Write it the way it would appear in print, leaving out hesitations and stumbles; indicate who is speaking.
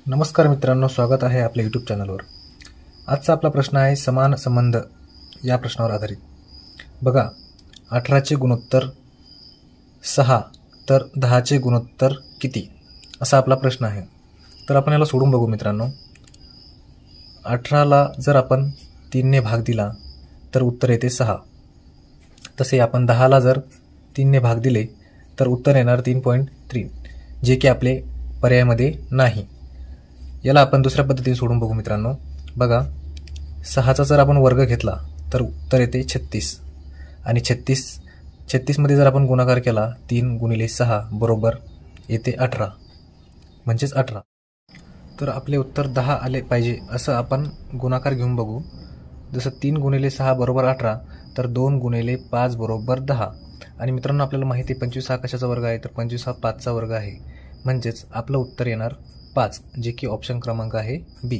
Speaker 1: नमस्कार मित्रांनो, स्वागत आहे आपल्या यूट्यूब चॅनलवर. आजचा आपला प्रश्न आहे समान संबंध या प्रश्नावर आधारित. बघा, 18चे गुणोत्तर 6 तर 10चे गुणोत्तर किती, असा आपला प्रश्न आहे. तर आपण याला सोडून बघू मित्रांनो. 18ला जर आपण 3ने भाग दिला तर उत्तर येते 6. तसे आपण 10ला जर 3ने भाग दिले तर उत्तर येणार 3.3, जे की आपले पर्यायामध्ये नाही. याला आपण दुसऱ्या पद्धतीने सोडून बघू मित्रांनो. बघा, 6चा जर आपण वर्ग घेतला तर उत्तर येते 36 आणि 36मध्ये जर आपण गुणाकार केला 3 गुणिले 6 बरोबर येते 18, म्हणजेच 18. तर आपले उत्तर 10 आले पाहिजे असं आपण गुणाकार घेऊन बघू. जसं 3 गुणिले 6 बरोबर 18, तर 2 गुणिले 5 बरोबर 10. आणि मित्रांनो, आपल्याला माहिती आहे 25 हा कशाचा वर्ग आहे, तर 25 हा 5चा वर्ग आहे. म्हणजेच आपलं उत्तर येणार 5, जे की ऑप्शन क्रमांक आहे बी.